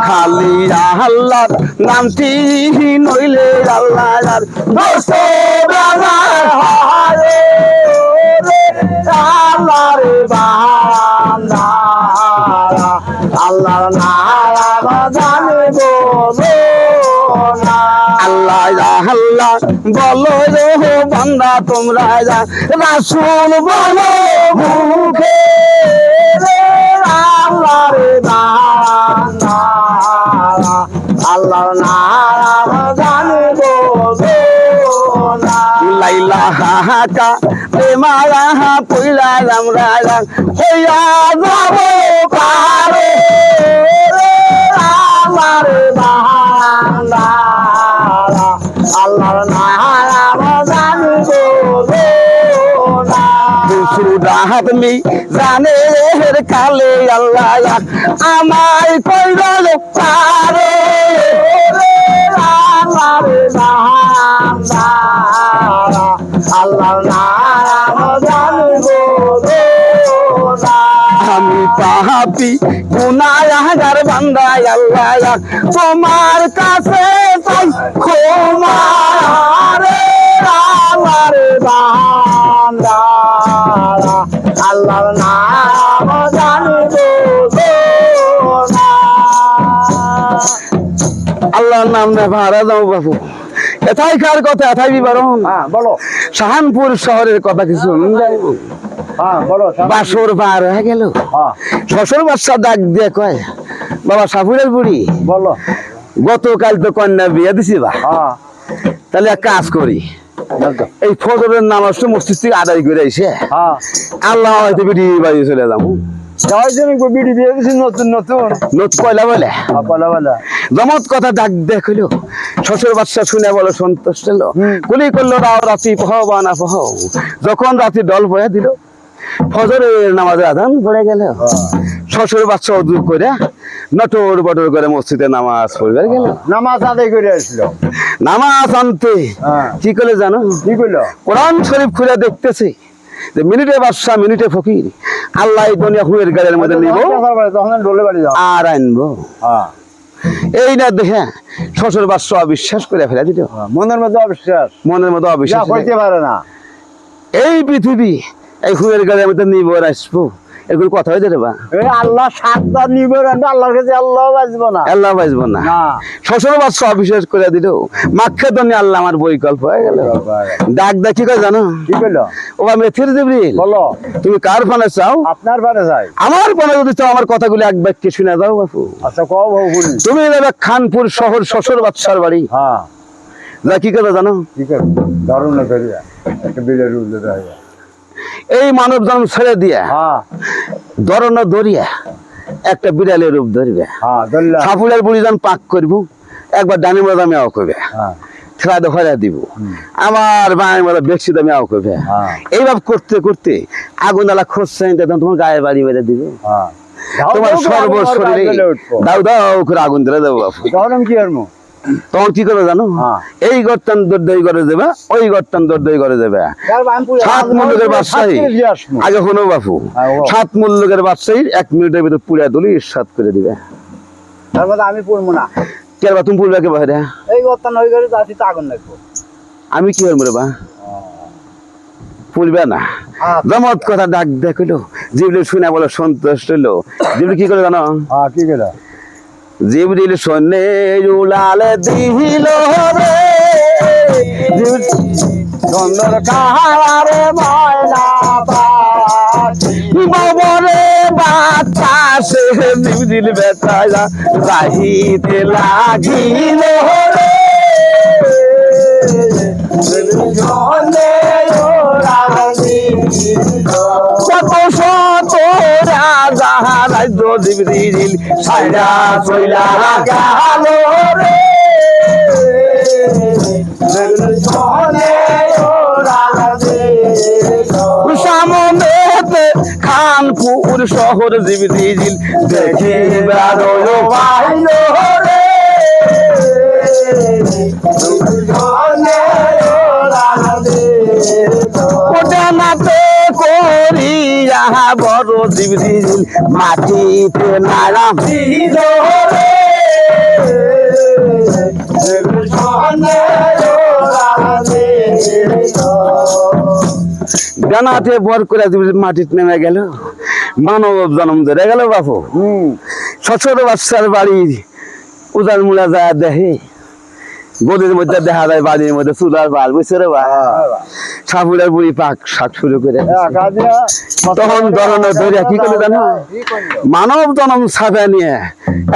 খালি আল্লাহর নামটি নইলে আল্লাহ আল্লাহর বান্দা আল্লাহর নাম জানবো না। আল্লাহ আল্লাহ বলো রো বান্দা তোমরা যা রাসূল বলো মুখে আল্লাহর বান্দা আল্লাহর নাম জানবো না। লাইলা হাকা প্রেমায়া পইলা আমরা হইয়া যাব পারে আল্লাহর বান্দা আল্লাহর নাম জানবো না। সুরাহাত মি জানে রের কালে আল্লাহ আমায় কইল পারে আল্লাহর বান্দা আল্লাহর নাম জানবো না। আমি পাপী গুনাহগার বান্দা আল্লাহ তোমার কাছে চাই ক্ষমা রে আল্লাহর বান্দা আল্লাহর নাম জানবো না। আল্লাহর নাম না ভাড়া দাও বাবু এথাই কার কথা এথাই বিবরণ। হ্যাঁ বলো। শাহানপুর শহরের কথা কিছু বাসর পার হয়ে গেল। শ্বশুর বাচ্চা ডাক দিয়ে কয় বাবা সাপুরের বুড়ি বলো গতকাল তো কন্যা বিয়ে দিছি বা তাহলে এক কাজ করি এই ফজরের নামাজটা মসজিদ থেকে আদায় করে এসে আল্লাহ হয়তো বিড়ি বাড়ি চলে যাবো। জমত কথা ডাক দেখলো শ্বশুর বাচ্চা শুনে বলো সন্তুষ্ট গুলি করলো রাতি পহ বা না পহ যখন রাতি ডল পড়ে দিল ফজরের নামাজের আজান পড়ে গেল শ্বশুর বাচ্চা উদু করে নটর বটর করে মসজিদে নামাজ পড়বে গেল। নামাজ আদায় করে আসলো। নামাজ আনতে কি করলে জানো? কি করলো? কোরআন শরীফ খুলে দেখতেছে যে মিনিটে বাদশা মিনিটে ফকির আল্লাহ দুনিয়া হুয়ের গাড়ির মধ্যে নিব আর আনবো। এই না দেখে শ্বশুর বাচ্চা অবিশ্বাস করে ফেলে দিল। মনের মধ্যে অবিশ্বাস করতে পারে না। এই পৃথিবী এই হুয়ের গাড়ির মধ্যে নিব আর আসবো এগুলো কথা হয়ে যাবে। আল্লাহ সাতটা নিব আল্লাহর কাছে আল্লাহ বাঁচবো না। শ্বশুর বাচ্চা অবিশ্বাস করে দিল মাক্ষে তো আল্লাহ আমার বৈকল্প হয়ে গেল। ডাক দেখি কয় জানো কি বললো? ও মেথির জিবরিল বলো তুমি কার পানে চাও? আপনার পানে চাই। আমার পানে যদি চাও আমার কথাগুলো এক বাক্যে শুনে দাও বাপু। আচ্ছা কও বাবু। তুমি যাবে খানপুর শহর শ্বশুর বাচ্চার বাড়ি। হ্যাঁ যা কি করে জানো? কি করে? দারুণ করিয়া একটা বিলের রুল দিতে হয়। এই মানব জন্ম ছেড়ে দিয়ে ধরন ধরিয়া একটা বিড়ালের রূপ ধরবে। সাপুরের বুড়ি যখন পাক করবো একবার ডানি মজা মেয়াও করবে খেলা দখলা দিব আমার বাড়ির মজা বেশি দামে আও করবে। এইভাবে করতে করতে আগুন আলা খোঁজ চাইতে তোমার গায়ে বাড়ি বেড়ে দিব তোমার সর্বশরীরে দাও দাও করে আগুন ধরে দেবো বাপু। কি আর তখন কি করে জানো? এই গর্তান দই করে দেবে ওই গর্তান দই করে দেবে। সাত মূল্যের বাদশাহী আগে হলো বাপু সাত মূল্যের বাদশাহী 1 মিনিটের ভিতরে পুড়া দলি ইরশাদ করে দিবে। তার মধ্যে আমি পড়বো না কে বা তুমি পড়বে কে বাইরে এই গর্তান ওই করে যাচ্ছি তো আগুন লাগবো আমি কি করবো রে বা পড়বে না। জমত কথা ডাক দেখলো জিবরিল শুনে বলো সন্তুষ্ট হলো। জিবরিল কি করে জানো? কি করে? জিবরিল শোনে উলালে দিল রে সুন্দর কাহারে ময়না বাবরে বাচ্চা সে জিবরিল বেতায়া রাহিতে লাগিল রে শোনে উলালে কত শত রাজা রাজ্য জিবরিল সাইরা চইলা গেল রে সামনেতে খানপুর শহর জিবরিল দেখে বেরোলো বাইল রে ওটা নাতে করি যাহা বড় জিবরিল মাটিতে নারাম গানাতে বর করে মাটিতে নেমে গেল মানব জন্ম ধরে গেল বাপু 17 বছর বাড়ি উজার মুলা যায় দেখে গদির মধ্যে দেখা যায় বাড়ির মধ্যে চুলার বাল বুঝছে রে বা সাপুরের বুড়ি পাক শাক শুরু করে তখন ধরনের ধরে কি করে জানো মানব জন্ম ছাপা নিয়ে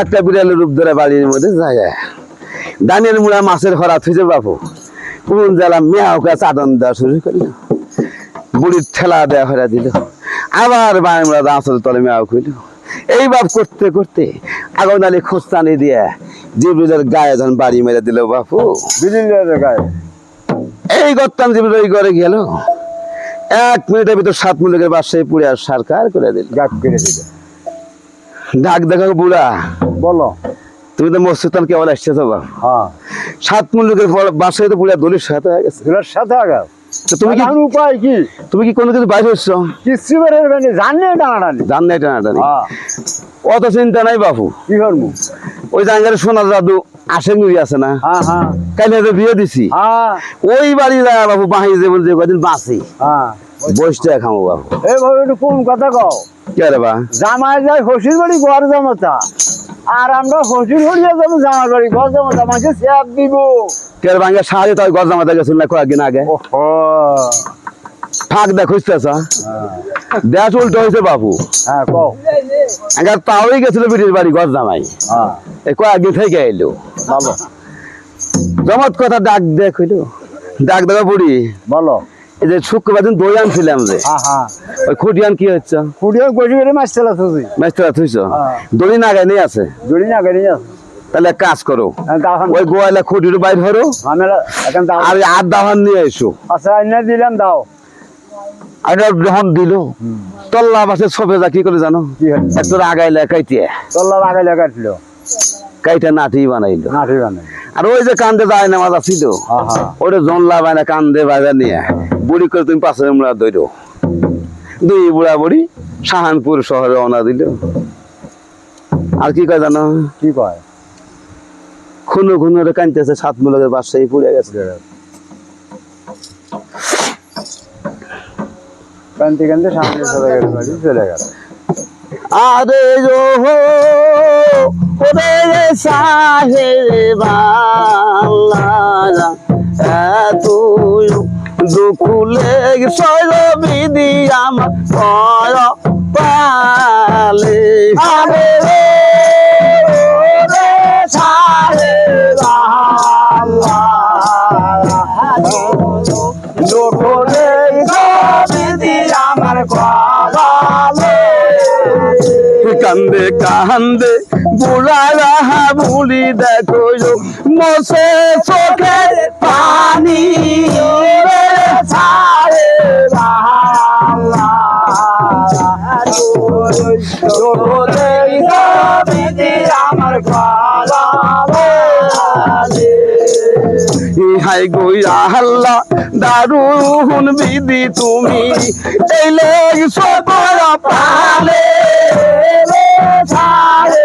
একটা বিড়ালের রূপ ধরে বাড়ির মধ্যে যায় দানের মুড়া মাছের খরা থুইছে বাপু কোন জ্বালা মেয়াওকে চাদন দেওয়া শুরু করলো বুড়ির ঠেলা দেওয়া হয়ে দিল আবার বাড়ির মুড়া দাঁচল তলে মেয়াও খুইল এই বাপ করতে করতে আগুন আলি খোঁজতানি দিয়ে জিবরিলের গায়ে যখন বাড়ি মেরে দিল বাপু গায়ে এই গত্তান জিবরিল ওই ঘরে গেল 1 মিনিটের ভিতর 7 মুলুকের বাসায় পুড়ে আর সরকার করে দিল গাপ করে দিল ডাক দেখো বুড়া বলো তুমি তো মসজিদান কেবল আসছো বাপ হ্যাঁ 7 মুলুকের বাসায় তো পুড়ে দলির সাথে হয়ে গেছে দলির সাথে হয়ে গেছে তুমি কি উপায় কি তুমি কি কোনো কিছু বাইরে হচ্ছো কিছু বেরোবে জানলে টানাটানি অত চিন্তা নাই বাপু কি করবো ওই জায়গায় সোনার দাদু আশেক নুরি আছে না কাইলে বিয়ে দিছি ওই বাড়ি যায় বাপু বাহি জীবন যে কদিন বাঁচি বসটা খামো বাপু এই বাবু একটু কোন কথা কও কে রে বা জামাই যায় হসির বাড়ি ঘর জামাতা আর আমরা হসির হরিয়া যাবো জামার বাড়ি ঘর জামাতা মাঝে স্যাপ দিব কের ভাঙ্গে সাড়ে তাই ঘর জামাতা গেছিল না কয়েকদিন আগে ঠাক দেখ খুঁজতেছ দেশ উল্টো হয়েছে বাপু হ্যাঁ কও আগে তাওই গেছিল বিটির বাড়ি ঘর জামাই এই কয়েকদিন থেকে এলো ভালো জমত কথা ডাক দেখ হইলো ডাক দেখা বুড়ি বলো এই যে শুক্রবার দিন দই আনছিলাম যে ওই খুটিয়ান কি হচ্ছে খুটিয়ান কষি করে মাছ তেলা থুইছি মাছ তেলা থুইছ দড়ি না গাই আছে দড়ি না গাই আছে তাহলে কাজ করো ওই গোয়ালা খুঁটির বাইর ধরো আর আর দাহান নিয়ে এসো আচ্ছা এনে দিলাম দাও আর যখন দিল তল্লা বাসে সবে যা কি করে জানো একটু আগাইলে কাইটিয়ে তল্লা আগাইলে কাটছিল কাইটা নাঠি বানাইলো আর ওই যে কান্দে যায় না মাছ ছিল ওটা জনলা বানা কান্দে বাজার নিয়ে বুড়ি করে তুমি পাশে আমরা দইরো দুই বুড়া বুড়ি শাহানপুর শহরে রওনা দিল আর কি কয় জানো কি কয় খুনো খুনো কানতেছে 7 মুলুকের বাসায় পুড়ে গেছে কানতে কানতে সামনে চলে গেল আরে যো ওরে সাহেব আল্লাহ এত দুকুলে সয়বিদি আমার পর পালে আরে ওরে সাহেব আল্লাহ দুকুলে সয়বিদি আমার পালে কান্দে কান্দে বুড়া বুড়ি দেখো মসে চোখে পানি ছাড়ে আমার হাই গইয়া হাল্লা দারুন বিধি তুমি এলে সবর পালে ছাড়ে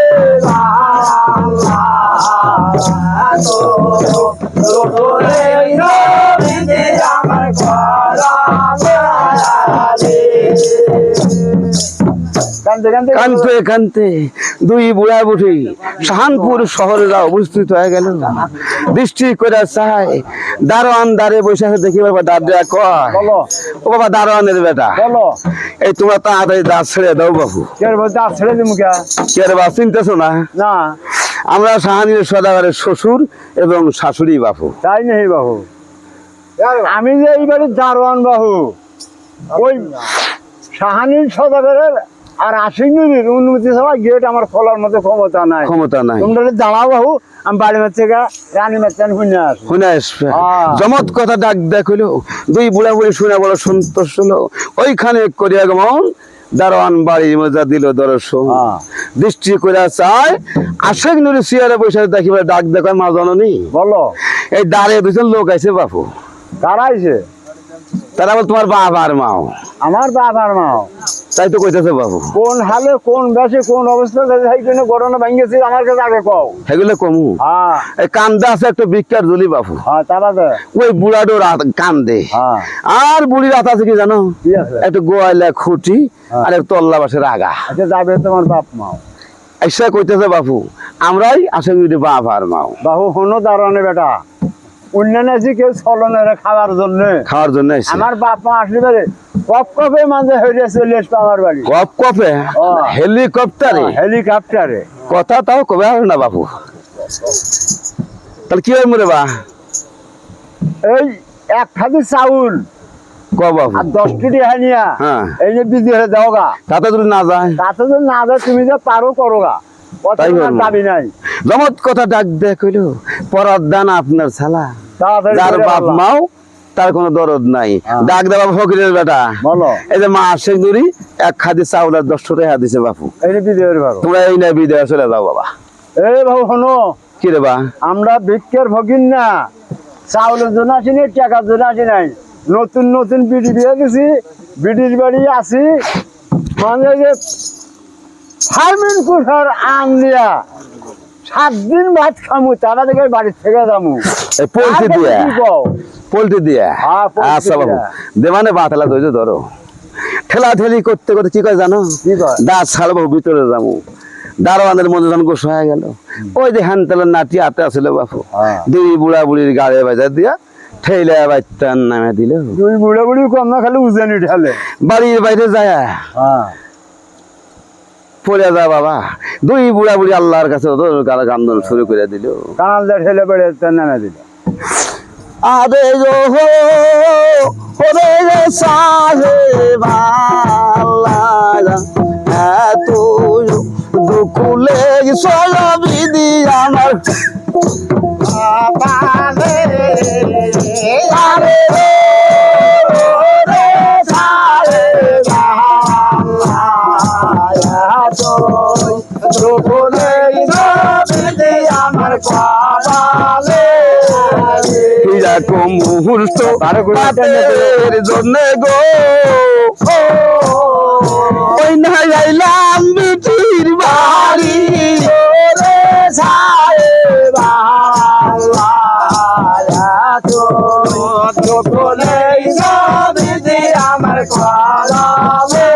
কানতে কানতে দুই বুড়া বুড়ি শাহানপুর শহরে অবস্থিত হয়ে গেল দৃষ্টি করে চাই দারোয়ান দাঁড়ে বসে দেখি বাবা দাঁড়িয়ে কয় ও বাবা দারোয়ানের বেটা এই তোমরা তাড়াতাড়ি দাঁত ছেড়ে দাও বাবু দাঁত ছেড়ে দিব কে রে বাবা চিনতেছো না না আমরা শাহানির সদাগরের শ্বশুর এবং শাশুড়ি বাবু তাই নেই বাবু আমি যে এই বাড়ির দারোয়ান বাবু ওই শাহানির সদাগরের আর আশিনুরির অনুমতি ছাড়া গেট আমার খোলার মতো ক্ষমতা নাই তোমরা জানাও বাবু আমি বাড়ি মারছে রানী মারছেন শুনে আসবে জমত কথা ডাক দেখলো দুই বুড়া বুড়ি শুনে বলো সন্তোষ হলো ওইখানে করিয়া গমন দারোয়ান বাড়ির মধ্যে দিল দর্শন দৃষ্টি করে চায় আশেক নুরি চেয়ারে বসে দেখি ডাক দেখো মা জননী বলো এই দাঁড়িয়ে দুজন লোক আছে বাপু কারা আইছে তারা বল তোমার বাপ আর মাও। আমার বাপ আর মাও। তাই তো কইতেছে বাবু। কোন হালে কোন বেশে কোন অবস্থা সেইখানে ঘটনা ভাঙ্গেছে আমার কাছে আগে কও। সেগুলো কমু। হ্যাঁ এই কান্দে আছে একটা ভিক্ষার জলি বাবু। হ্যাঁ তা বাদে ওই বুড়াটো কান্দে। হ্যাঁ আর বুড়ির হাত আছে কি জানো? কি আছে? একটা গোয়ালা খুঁটি আর একটা তল্লা বাসের আগা। আচ্ছা যাবে তোমার বাপ মাও। এসে কইতেছে বাবু আমরাই আসামি বাপ আর মাও। বাবু হনো দাঁড়ানে বেটা অন্যান্য আছে কেউ চলনের খাওয়ার জন্য এসে আমার বাপ মা আসলে পারে কপ কপে মাঝে হয়ে চলে আসবে আমার বাড়ি। কপ কপে ও। হেলিকপ্টারে হেলিকপ্টারে কথা তাও কবে আর না বাবু। তাহলে কি হয় মরে বা এই এক খাদি চাউল ক বাবু আর 10 টি হানিয়া হ্যাঁ। এই যে বিদেশে যাও গা তাতে যদি না যায় তাতে তো না যায় তুমি যে পারো করো গা তাই তোমার বলবো। দাবি নাই জমত কথা ডাক দেয় কইলো পরার দান আপনার ছালা তাড়াতাড়ি যার করে বাপ বললাম। মাও তার কোনো দরদ নাই। হ্যাঁ। ডাক দেওয়া ফকিরের বেটা বলো এই যে মা শেখ নুরি এক খাদি চাউল আর 10 টাকা দিছে বাপু। এই যে বিদেশের ভালো তোমরা এই না বিদেয় চলে যাও বাবা। এই বাবু শোনো কি রে বা আমরা ভিক্ষের ভগিন না চাউলের জন্য আসি নাই টাকার জন্য আসি নাই নতুন নতুন বিড়ি দিয়ে দিছি বিড়ির বাড়ি আছি মানে যে ফার্মিং কুঠার আম দিয়া 7 দিন ভাত খামু তারা থেকে বাড়ি থেকে যামু এই পোল্ট্রি আর দিয়ে কি কও? পোল্ট্রি দিয়ে হ্যাঁ, পোল্ট্রি আচ্ছা বাবু দিয়া। দেমানে বাতলা দইছো ধরো ঠেলা ঠেলি করতে করতে কি কয় জানো? কি কয়? দাঁত ছাড়বো ভিতরে যাবো দারোয়ানের মধ্যে যখন গোস হয়ে গেল ওই যে হ্যান তেলের নাটি হাতে আসছিল বাপু হ্যাঁ। দুই বুড়া বুড়ির গাড়ি বাজা দিয়া ঠেলে বাইতান নামে দিল তুই বুড়ে বুড়ি কম না খালি উজানি ঢালে বাড়ির বাইরে যায় হ্যাঁ পড়ে যা বাবা দুই বুড়া বুড়ি আল্লাহর কাছে গালা কান্দন শুরু করে দিল কানাল দিয়ে ঠেলে বেড়ে নামে দিল আরে গো ওরে রে সাহেব আল্লাহ এত দুকুলে সরবিদি আমার আরে ওরে সাহেব আল্লাহ এত দুকুলে সরবিদি আমার কপালে মুহূর্ত তাদের জন্য গো ওই না যাইলাম বিটির বাড়ি রে সাহেব আল্লাহ সকলেই সবিধি আমার করাবে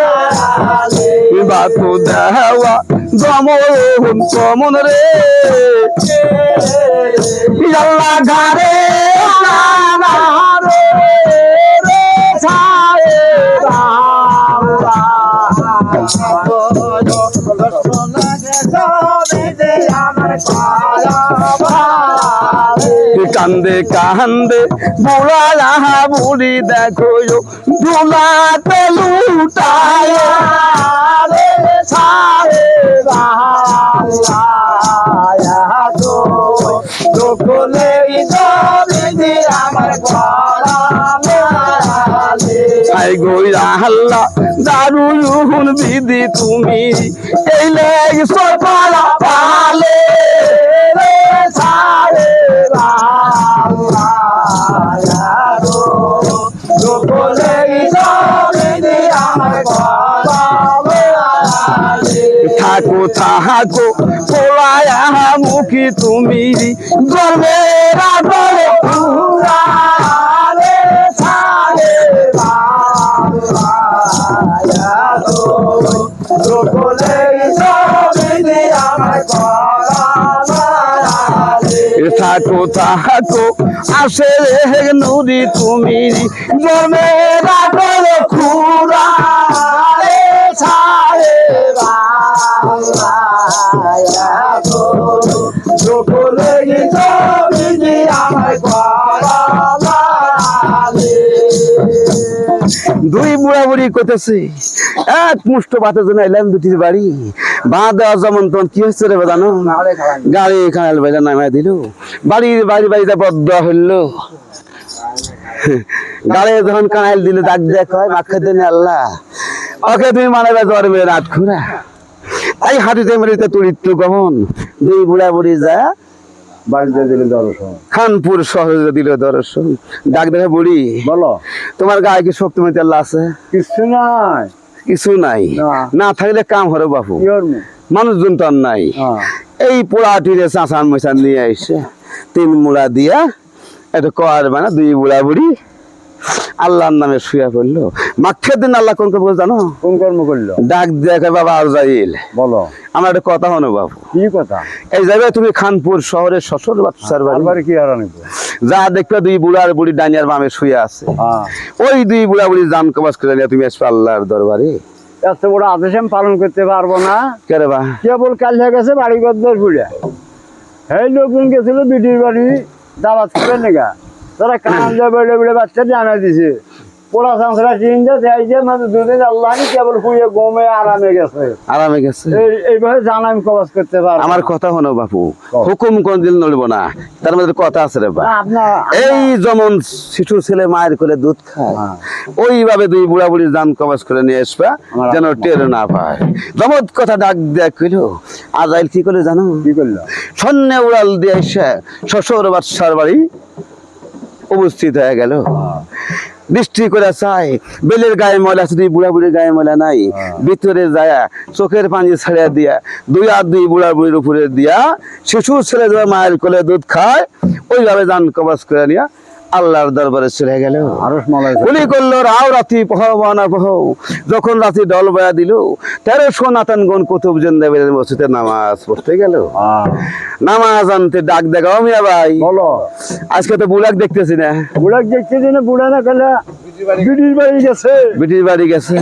বাতু দেওয়া দমন কমন রে আল্লাহ ঘরে কান্দে কান্দে বুড়া বুড়ি দেখো ধুলাতে লুটায় রে সাহেব সকলেই সবিধি আমার আই গইরা হাল্লা দারুন বিধি তুমি এইলে সকালা পালে রে সাহেব সকলেই সবিধি আমার থাকো থাকো পোলায়া মুখী তুমি গর্বের আগরে পুরা রে সাহেব সকলেই সবিধি আমার থাকো থাকো আসে রে নুরি তুমি গর্বের আগরে পুরা রে সাহেব দুই বুড়া বুড়ি করতেছে এক মুষ্ট ভাতের জন্য এলাম দুটির বাড়ি বাঁ দেওয়া যেমন তখন কি হচ্ছে রে জানো গাড়ি খানাল বাইরে নামাই দিল বাড়িতে বদ্ধ হইল গাড়ি যখন কানাইল দিল ডাক দেখ হয় মাখে দেন আল্লাহ ওকে তুমি মানাবে জ্বর মেয়ে রাত খুঁড়া তাই হাঁটিতে মেরিতে তুড়িত্তু গমন দুই বুড়া বুড়ি যা বাড়িতে দিলে দর্শন। খানপুর শহরে দিল দর্শন। ডাক দেখা বুড়ি, বলো তোমার গায়ে কি শক্তিমতী আল্লাহ আছে? কিছু নাই। কিছু নাই, না। না থাকলে কাম হরে বাপু, কি করবো? মানুষজন তো আর নাই। হ্যাঁ। এই পোড়াটিরে চাঁচান মশান নিয়ে আইসে 3 মুড়া দিয়া একটা কর বানা 2 বুড়া বুড়ি আল্লাহর নামে শুয়ে পড়লো। মাখের দিন আল্লাহ কোন কথা জানো? কোন কর্ম করলো? ডাক দেখে বাবা আজাইল, বলো আমার একটা কথা হনো বাবু। কি কথা? এই জায়গায় তুমি খানপুর শহরের শ্বশুর বাচ্চার বাড়ি তারপরে কি হারানি? যা দেখবে 2 বুড়ার বুড়ি ডানিয়ার বামে শুয়ে আছে। হ্যাঁ। ওই 2 বুড়া বুড়ি জান কবাস করে নিয়ে তুমি আসবে আল্লাহর দরবারে। এত বড় আদেশ আমি পালন করতে পারবো না। কেরে বা কেবল কাল হয়ে গেছে বাড়ি গদ্দর ফুলে এই লোকজন গেছিল বিটির বাড়ি দাওয়াত করে নেগা, তারা কান দিয়ে বেড়ে বেড়ে বাচ্চা জানা দিছে পোড়া সংসারা চিন্তা দেয় যে মানে 2 দিন আল্লাহ কেবল শুয়ে গমে আরামে গেছে। আরামে গেছে। এইভাবে জানা আমি কবাস করতে পারবো। আমার কথা হনো বাপু, হুকুম কোনদিন নড়বো না, তার মধ্যে কথা আছে রে বা। আপনার এই যেমন শিশুর ছেলে মায়ের করে দুধ খায়, ওইভাবে 2 বুড়া বুড়ি জান কবাস করে নিয়ে আসবা যেন টের না পায়। জমত কথা ডাক দেখ কইল। আজাইল কি করে জানো? কি করলো? সন্ধ্যে উড়াল দিয়ে এসে শ্বশুর বাচ্চার বাড়ি উপস্থিত হয়ে গেল। দৃষ্টি করে চাই বেলের গায়ে ময়লা আছে, 2 বুড়া বুড়ির গায়ে ময়লা নাই। ভিতরে যায় চোখের পানি ছাড়িয়া দিয়া 2 আর 2 বুড়া বুড়ির উপরে দিয়া শিশু ছেলে যখন মায়ের কোলে দুধ খায় ওইভাবে জান কবাস করে নিয়া আল্লাহর দরবারে চলে গেল। আরস মালাই গুলি করলো রাও রাতি পহবানা পহ। যখন রাতি ডল বয়া দিল 1300 নাতানগণ কুতুব জিন্দাবের মসজিদে নামাজ পড়তে গেল। নামাজ আনতে ডাক দেখাও মিয়া ভাই। বলো আজকে তো বুড়াক দেখতেছি না। বুড়াক দেখতে দিনে বুড়া না গেলে বিটির বাড়ি গেছে। বিটির বাড়ি গেছে,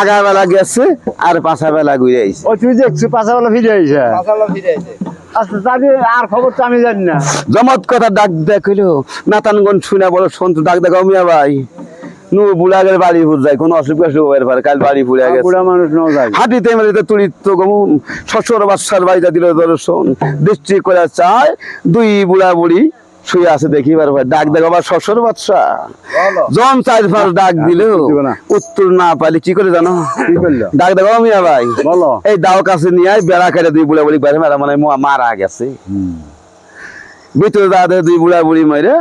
আগা বেলা গেছে আর পাছা বেলা ঘুরে আইছে। ও তুই দেখছি পাঁচাবেলা ফিরে আইছে। আচ্ছা তাহলে আর খবর তো আমি জানি না। জমত কথা ডাক দেখিল। নাতানগণ শুনে বড় সন্ত ডাক দেখাও মিয়া ভাই। নু বুড়াগের বাড়ি ফুট যায়, কোনো অসুখ বিসুখ হতে পারে, কাল বাড়ি ফুলে গেছে। বুড়া মানুষ ন যায়। হাঁটিতে মেরিতে তুলিত গমন শ্বশুর বাচ্চার বাড়িটা দিল দর্শন। দৃষ্টি করে চায় 2 বুড়া বুড়ি শুয়ে আছে দেখি বার ডাক দেখো আবার শ্বশুর বাচ্চা। জন 4 ডাক দিল, উত্তর না পাইলে কি করে জানো? কি করলো? ডাক দেখো মিয়া ভাই। বলো এই দাও কাছে নিয়ে আয়, বেড়া কেটে 2 বুড়া বুড়ি বাইরে মেরা মানে মারা গেছে। ভিতরে দাদা 2 বুড়া বুড়ি মাইরে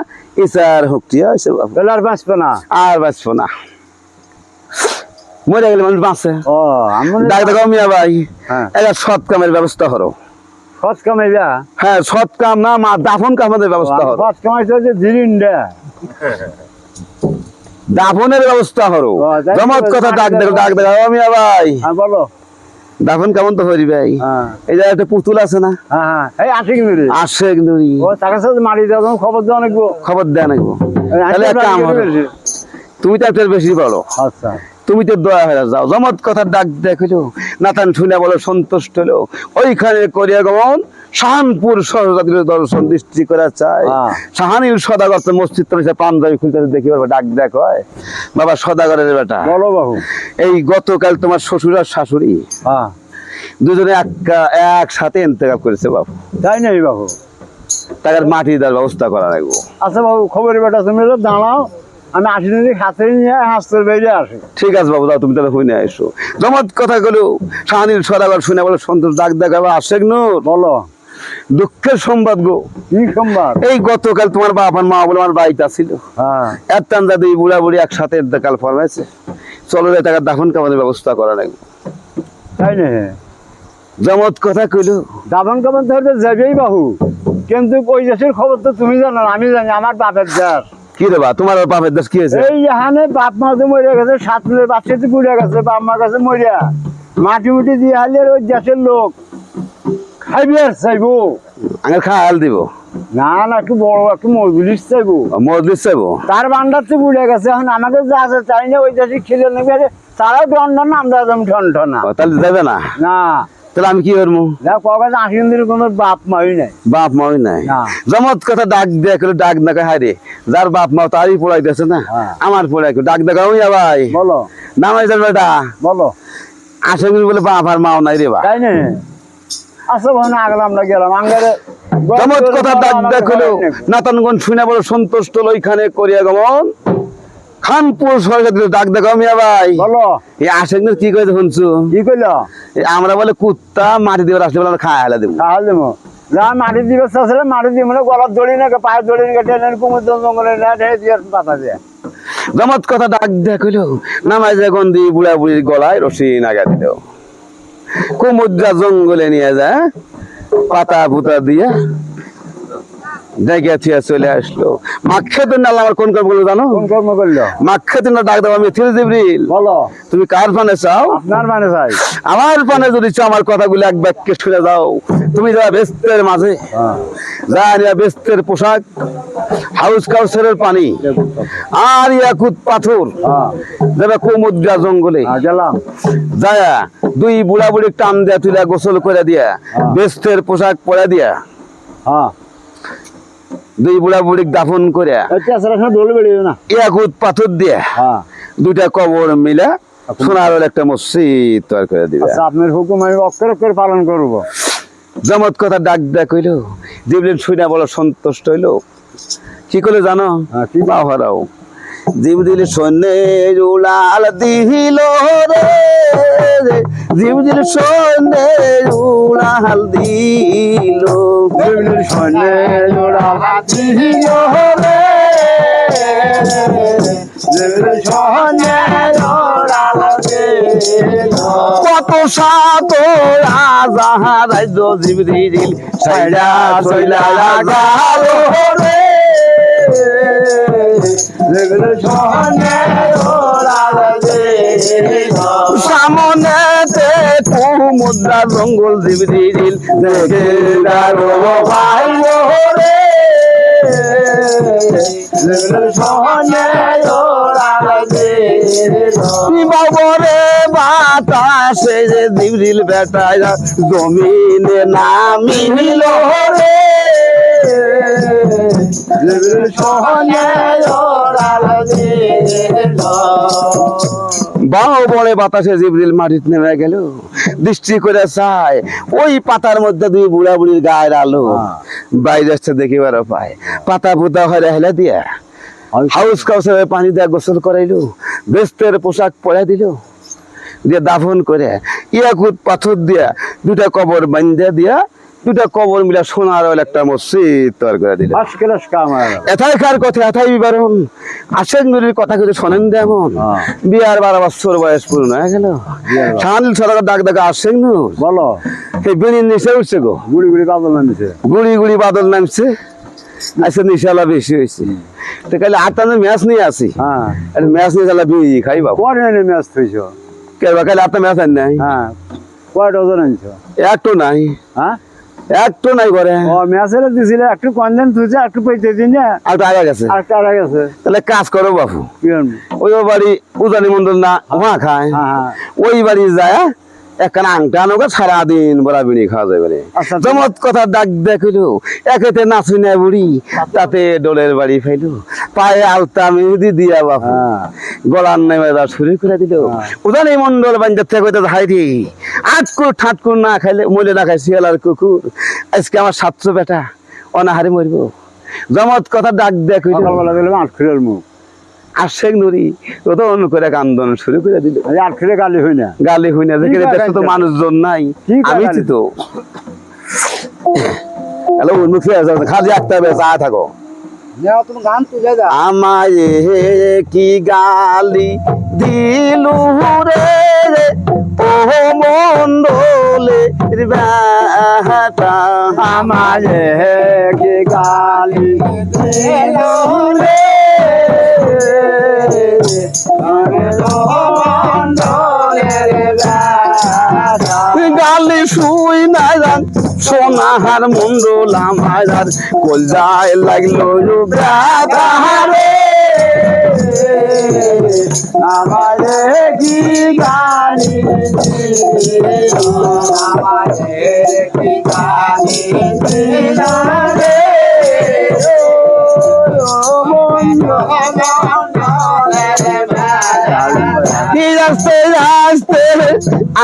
ইসার হকটিয়া হয়েছে বাবু। তাহলে আর বাঁচবে না। আর বাঁচবো না, মরে গেলে মানুষ বাঁচে। ও আমার ডাক দেখো মিয়া ভাই, হ্যাঁ। একটা সৎ কামের ব্যবস্থা করো। খত কামাইবা? হ্যাঁ, সৎ কাম না মা দাফন কামের ব্যবস্থা করো। খত কামাইছে যে জিরিন্ডা। দাফনের ব্যবস্থা করো। যাই জমত হোক, কথা ডাক দেখো, ডাক দেখো মিয়া ভাই। হ্যাঁ বলো। দাফন কেমন তো হরি ভাই। হ্যাঁ এই জায়গায় একটা পুতুল আছে না, হ্যাঁ এই আসে কিন্তু রে। আসে কিন্তু ও তার কাছে মারি দাও, তুমি খবর দাও অনেক। খবর দেয় নাকবো। তাহলে এক কাম হবে, তুমি তো একটা বেশি বলো, আচ্ছা তুমি তো দয়া হয়ে যাও। জমত কথা ডাক দেখিল। নাতান শুনে বলো সন্তুষ্ট হলো। ওইখানে করিয়া গমন শাহানপুর সহজাতির দর্শন দৃষ্টি করা চায়। শাহানির সদাগর মসজিদ তো পাঞ্জাবি খুলতে দেখি পারবে। ডাক দেখ হয় বাবা সদাগরের বেটা। বলো বাবু। এই গতকাল তোমার শ্বশুর আর শাশুড়ি হ্যাঁ দুজনে একসাথে ইন্তেকাল করেছে বাবু। তাই নাই বাবু? তাদের মাটি দেওয়ার ব্যবস্থা করা লাগবো। আচ্ছা বাবু খবরের বেটা তুমি দাঁড়াও, আমি 80 দিন হাতে নিয়ে হাসতে বেরিয়ে আসি। ঠিক আছে বাবু, যাও তুমি তাহলে শুনে এসো। জমত কথা গুলো শাহানির সদাগর শুনে বলো সন্তোষ। ডাক দেখাবা আশেক নূর। বলো দুঃখের সংবাদ গো। কি সংবাদ? এই গতকাল তোমার বাপ আর মা বলে আমার বাড়িতে ছিল। হ্যাঁ এতান দাদি বুড়া বুড়ি একসাথে ইন্তেকাল ফরমাইছে। চলো রে টাকা দাফন কামানোর ব্যবস্থা করা লাগবে। তাই না? জমত কথা কইলো দাবন কামান ধরতে যাবেই বাবু, কিন্তু ওই দেশের খবর তো তুমি জানো না, আমি জানি। আমার বাপের দেশ। কি রে বা তোমার বাপের দেশ কি হয়েছে? এই এখানে বাপ মা তো মরে গেছে, 7 মিনিটের বাচ্চা তো পুড়ে গেছে বাপ মার কাছে মরিয়া। মাটি মুটি দিয়ে হালে ওই দেশের লোক খাইবে আর চাইবো। আঙের খায়াল দিব না না, একটু বড় একটু মজলিস চাইবো। মজলিস চাইবো। তার ভান্ডার তো পুড়ে গেছে। এখন আমাদের যা আছে চাই না, ওই দেশে খেলে নেবে। তারাও ঠন আমরা একদম ঠন। তাহলে যাবে না? না তাহলে আমি কি করবো? কাছে 80 দিনের কোনো বাপ মাই নাই। বাপ মাই নাই। না। জমত কথা ডাক দেখলো। ডাক দেখা হায় রে, যার বাপ মা তারই পড়াইতেছে না, আমার পড়াই ডাক দেখা হইয়া ভাই। বলো নামাই যার বেটা। বলো আসে বলে বাপ আর মাও নাই রে বা। তাই না? আচ্ছা ভাই আগলে আমরা গেলাম আঙ্গারে। জমত কথা ডাক দেখলো। নাতানগণ শুনে বলো সন্তুষ্ট হলো। ওইখানে করিয়া গমন খানপুর সরকার ডাক দেখাও মিয়া ভাই। বলো এই আশেক নূর কি কইতে শুনছো? কি কইলো? আমরা বলে কুত্তা মাটি দিয়ে আসলে বলে আমরা খায় হেলা দেবো। তাহলে যা মাটি দিবে চাষলে মাটি দিয়ে মানে গলার দড়ি না পায়ের দড়ি না টেনে কুমুর জঙ্গলে না ঢেলে দিয়ে পাতা দিয়ে জমত কথা ডাক দেখল নামাজ এখন দি বুড়া বুড়ির গলায় রশি নাগা দিল কুমুদ্রা জঙ্গলে নিয়ে যায় পাতা পুতা দিয়া জায়গা থিয়া চলে আসলো মাক্ষে তো না আমার কোন কর্ম করলো জানো কোন কর্ম করলো মাক্ষে তো না ডাক দেবো আমি থিরে জিবরিল বলো তুমি কার পানে চাও আপনার মানে চাই আমার পানে যদি চাও আমার কথাগুলো এক বাক্যে শুনে দাও তুমি যা ব্যস্তের মাঝে যা নিয়া ব্যস্তের পোশাক হাউস কাউসারের পানি আর ইয়াকুত পাথর যাবে কুমুদ্রা জঙ্গলে গেলাম যায়া দুই বুড়া বুড়ি টান দিয়া তুলে গোসল করে দিয়া ব্যস্তের পোশাক পরে দিয়া হ্যাঁ দুই বুড়া বুড়ি দাফন করে দোল বেরিয়ে না ইয়াকুত পাথর দিয়া হ্যাঁ দুইটা কবর মিলা সোনার একটা মসজিদ তৈরি করে দিবে আচ্ছা আপনার হুকুম আমি অক্ষর অক্ষর পালন করবো জমত কথা ডাক ডাক হইলো জিবরিল শুনে বলো সন্তুষ্ট হইলো কি করলে জানো কি বাহারাও জিবরিল সৈন্যে উলাল দিল রে জিবরিল সৈন্যে উলাল দিল সৈন্যে উলাল দিল রে কত সাত রাজা জিবরিল সাইডা চইলা গেল রে সামনেতে কুমুদ্রা জঙ্গল জিবরিল দেখে ভাই রে বাবরে বাতাসে যে জিবরিল বেটায় জমিনে নামিল রে বাহু বড়ে বাতাসে জিবরিল মাটিতে নেমে গেল দৃষ্টি করে চায় ওই পাতার মধ্যে দুই বুড়া বুড়ির গায়ের আলো বাইরে আসছে দেখিবার পায় পাতা পুতা হয়ে হেলে দিয়া হাউস কাউসারে পানি দিয়া গোসল করাইলো বেস্তের পোশাক পরে দিল দিয়ে দাফন করে ইয়াকুত পাথর দিয়া দুটা কবর বান্ধা দিয়া দুটা কবর মিলা সোনার একটা মসজিদ তৈরি করে দিল এথাই কার কথা এথাই বিবরণ আশেক নুরির কথা কিছু শোনেন যেমন বিয়ার 12 বছর বয়স পূর্ণ হয়ে গেল শাহানুল সরকার ডাক ডাকা আশেক নূর বলো সেই বিনির নিচে উঠছে গো গুড়ি গুড়ি বাদল নামছে গুড়ি গুড়ি বাদল নামছে আচ্ছা নিশালা বেশি হয়েছে তো কালে 8টা ম্যাচ নিয়ে আসি ম্যাচ নিয়ে চালা বিয়ে খাই বাবু ম্যাচ থইছো কালে 8টা ম্যাচ আন নাই কয় ডজন আনছো একটু নাই একটু নাই করে ও ম্যাচের দিছিলে একটু কনদেন তুইছে একটু পয়সা দিন না আর আগে গেছে তাহলে কাজ করো বাপু ওই বাড়ি উজানি মন্ডল না ওহা খায় ওই বাড়ি যায় একখানা আংটা আনো সারাদিন বড়া বিড়ি খাওয়া যাবে জমত কথা ডাক দেখিল একেতে নাচি না বুড়ি তাতে ডোলের বাড়ি ফাইলো পায়ে আলতা মেহেদি দিয়া বাপু গলার নেমে শুরু করে দিল উদানি মন্ডল বাঞ্জার থেকে হাইরি আটকুর ঠাটকুর না খাইলে মরে না খাই শিয়াল আর কুকুর আজকে আমার 700 বেটা অনাহারে মরব জমত কথা ডাক দেখিল আটখুরের মুখ আশেক নুরি ও তো অন্য করে আন্দোলন শুরু করে দিল আটখুরে গালি হই না দেখে তো মানুষজন নাই আমি তো হ্যালো মুখে খালি একটা বেশ আয় থাকো আমায় কি গালি দিলু রে ও মন্ডলে বেটা আমায় কি গালি দিলু রে গালি শুই না যান সোনাহার মন্ডল আমার কলজায় লাগলো ব্যাধারে আমায় কি গালি আমায় কি গালি রে আস্তে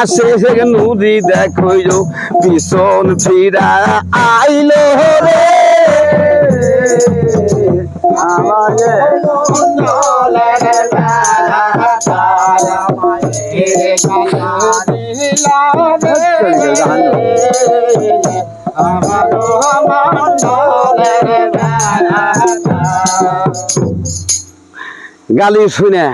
আসে সে নদী দেখো পিছন ফিরা আইলো রে গালি শুনে